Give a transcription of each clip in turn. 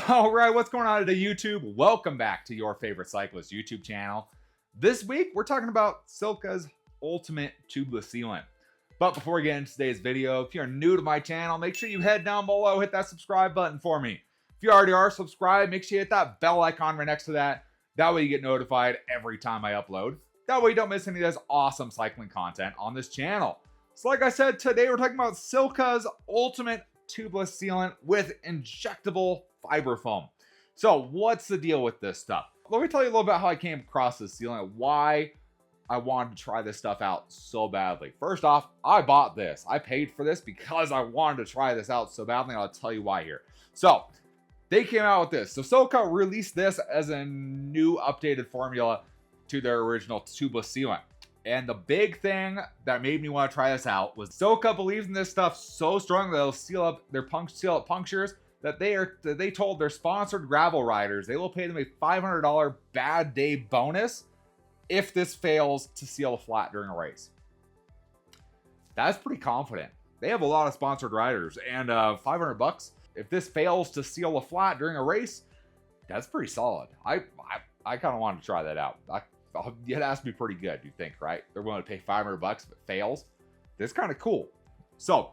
All right, what's going on today, YouTube? Welcome back to your favorite cyclist YouTube channel. This week, we're talking about Silca's ultimate tubeless sealant. But before we get into today's video, if you're new to my channel, make sure you head down below, hit that subscribe button for me. If you already are subscribed, make sure you hit that bell icon right next to that. That way you get notified every time I upload. That way you don't miss any of this awesome cycling content on this channel. So like I said, today we're talking about Silca's ultimate tubeless sealant with injectable fiber foam. So what's the deal with this stuff? Let me tell you a little bit how I came across this sealant, why I wanted to try this stuff out so badly. First off, I bought this. I paid for this because I wanted to try this out so badly, and I'll tell you why here. So they came out with this. So Silca released this as a new updated formula to their original tubeless sealant. And the big thing that made me want to try this out was Silca believes in this stuff so strong that they'll seal up punctures that they told their sponsored gravel riders they will pay them a $500 bad day bonus if this fails to seal a flat during a race. That's pretty confident. They have a lot of sponsored riders, and $500 if this fails to seal a flat during a race, that's pretty solid. I kind of want to try that out. It has to be pretty good, you think, right? They're willing to pay $500 if it fails. That's kind of cool. So,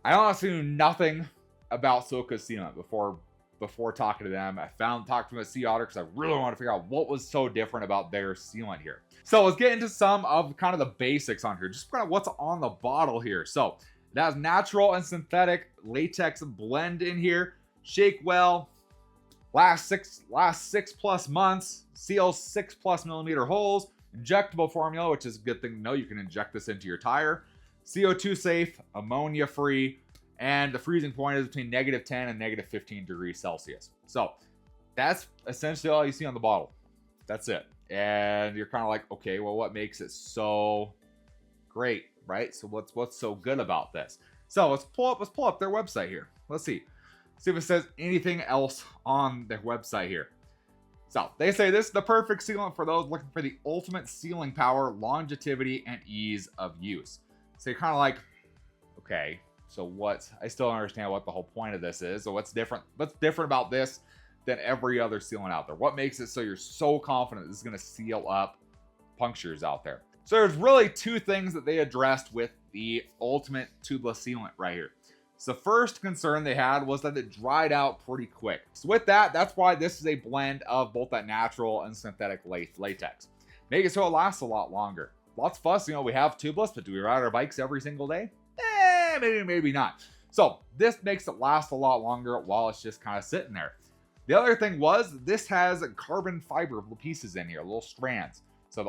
I honestly knew nothing about Silca's sealant before talking to them. I talked to them at Sea Otter because I really want to figure out what was so different about their sealant here. So let's get into some of kind of the basics on here, just kind of what's on the bottle here. So it has natural and synthetic latex blend in here. Shake well. Last six plus months. Seals 6+ millimeter holes. Injectable formula, which is a good thing to know. You can inject this into your tire. CO2 safe, ammonia free, and the freezing point is between -10 and -15 degrees Celsius. So that's essentially all you see on the bottle. That's it. And you're kind of like, okay, well, what makes it so great, right? So what's so good about this? So let's pull up their website here. Let's see if it says anything else on their website here. So they say this is the perfect sealant for those looking for the ultimate sealing power, longevity, and ease of use. So you're kind of like, okay, so I still don't understand what the whole point of this is. So what's different about this than every other sealant out there? What makes it so you're so confident this is going to seal up punctures out there? So there's really two things that they addressed with the ultimate tubeless sealant right here. So the first concern they had was that it dried out pretty quick. So with that, that's why this is a blend of both that natural and synthetic latex. Make it so it lasts a lot longer. Lots of us, we have tubeless, but do we ride our bikes every single day? Maybe not. So this makes it last a lot longer while it's just kind of sitting there. The other thing was this has carbon fiber pieces in here, little strands. So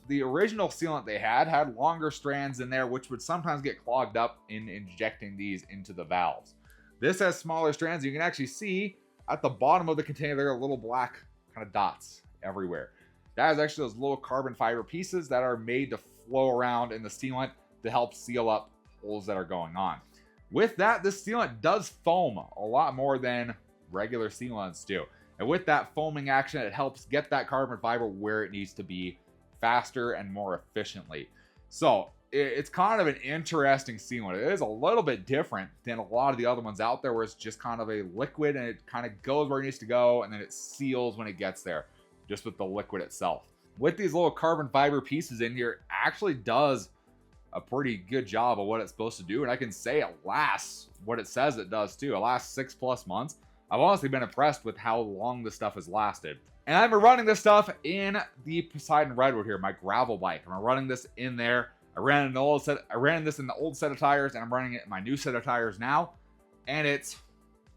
the original sealant they had longer strands in there, which would sometimes get clogged up in injecting these into the valves. This has smaller strands. You can actually see at the bottom of the container there are little black kind of dots everywhere. That is actually those little carbon fiber pieces that are made to flow around in the sealant to help seal up holes that are going on. With that, this sealant does foam a lot more than regular sealants do. And with that foaming action, it helps get that carbon fiber where it needs to be faster and more efficiently. So it's kind of an interesting sealant. It is a little bit different than a lot of the other ones out there where it's just kind of a liquid and it kind of goes where it needs to go and then it seals when it gets there, just with the liquid itself. With these little carbon fiber pieces in here, it actually does a pretty good job of what it's supposed to do. And I can say it lasts what it says it does too. It lasts 6+ months. I've honestly been impressed with how long this stuff has lasted. And I've been running this stuff in the Poseidon Redwood here, my gravel bike. I'm running this in there. I ran this in the old set of tires, and I'm running it in my new set of tires now. And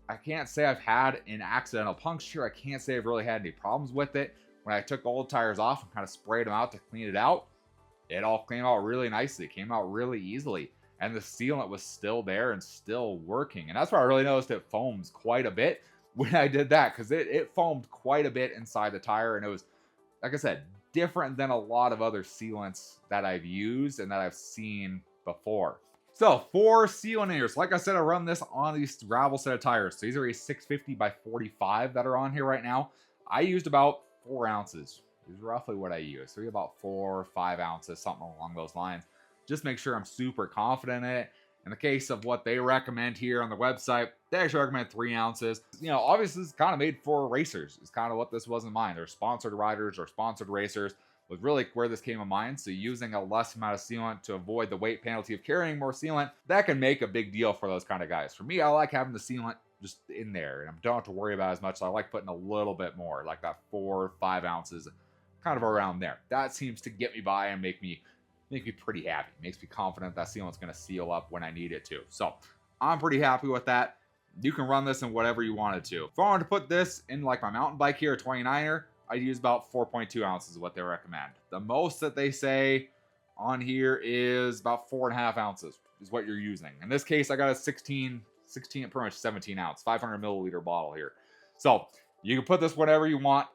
I can't say I've had an accidental puncture. I can't say I've really had any problems with it. When I took the old tires off and kind of sprayed them out to clean it out, it all came out really nicely. It came out really easily. And the sealant was still there and still working. And that's why I really noticed it foams quite a bit when I did that, because it foamed quite a bit inside the tire. And it was, like I said, different than a lot of other sealants that I've used and that I've seen before. So for sealant here, so like I said, I run this on these gravel set of tires. So these are a 650 by 45 that are on here right now. I used about 4 ounces. Is roughly what I use. So about 4 or 5 ounces, something along those lines. Just make sure I'm super confident in it. In the case of what they recommend here on the website, they actually recommend 3 ounces. You know, obviously it's kind of made for racers. It's kind of what this was in mind. They're sponsored riders or sponsored racers was really where this came in mind. So using a less amount of sealant to avoid the weight penalty of carrying more sealant, that can make a big deal for those kind of guys. For me, I like having the sealant just in there, and I don't have to worry about it as much. So I like putting a little bit more, like that 4 or 5 ounces, kind of around there. That seems to get me by and make me pretty happy. Makes me confident that sealant's going to seal up when I need it to. So I'm pretty happy with that. You can run this in whatever you wanted to. If I wanted to put this in like my mountain bike here, a 29er, I use about 4.2 ounces is what they recommend. The most that they say on here is about 4.5 ounces is what you're using. In this case, I got a 16, pretty much 17 ounce, 500 milliliter bottle here. So you can put this whatever you want.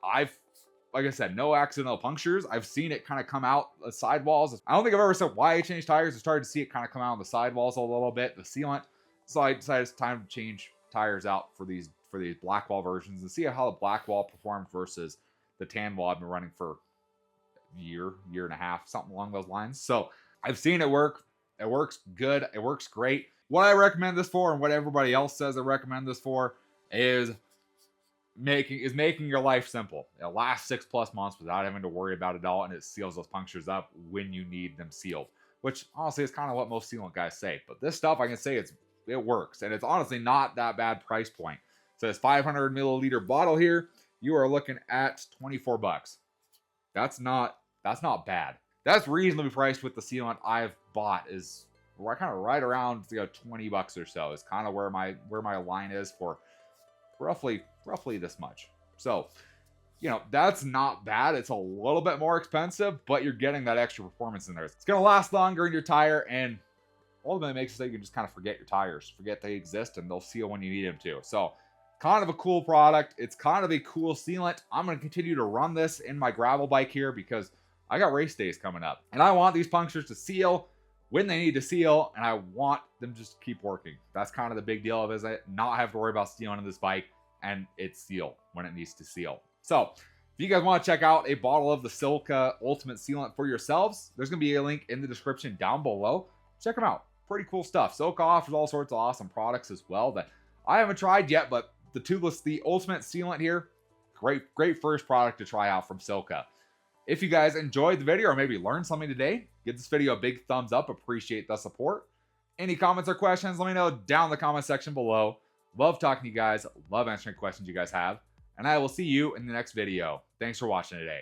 Like I said, no accidental punctures. I've seen it kind of come out the sidewalls. I don't think I've ever said why I changed tires. I started to see it kind of come out on the sidewalls a little bit, the sealant. So I decided it's time to change tires out for these Blackwall versions and see how the Blackwall performed versus the tan wall I've been running for a year and a half, something along those lines. So I've seen it work. It works good. It works great. What I recommend this for and what everybody else says I recommend this for is making your life simple. It'll last 6+ months without having to worry about it all, and it seals those punctures up when you need them sealed, which honestly is kind of what most sealant guys say. But this stuff, I can say it works, and it's honestly not that bad price point. So this 500 milliliter bottle here, you are looking at $24. That's not bad. That's reasonably priced with the sealant I've bought. Is kind of right around $20 or so is kind of where my line is for roughly this much. So, you know, that's not bad. It's a little bit more expensive, but you're getting that extra performance in there. It's going to last longer in your tire, and ultimately makes it so you can just kind of forget your tires, forget they exist, and they'll seal when you need them to. So, kind of a cool product. It's kind of a cool sealant. I'm going to continue to run this in my gravel bike here because I got race days coming up, and I want these punctures to seal when they need to seal, and I want them just to keep working. That's kind of the big deal of it, is I not have to worry about sealing in this bike, and it's seal when it needs to seal. So if you guys want to check out a bottle of the Silca Ultimate Sealant for yourselves, there's going to be a link in the description down below. Check them out. Pretty cool stuff. Silca offers all sorts of awesome products as well that I haven't tried yet, but the Ultimate Sealant here, great first product to try out from Silca. If you guys enjoyed the video or maybe learned something today, give this video a big thumbs up. Appreciate the support. Any comments or questions, let me know down in the comment section below. Love talking to you guys. Love answering questions you guys have. And I will see you in the next video. Thanks for watching today.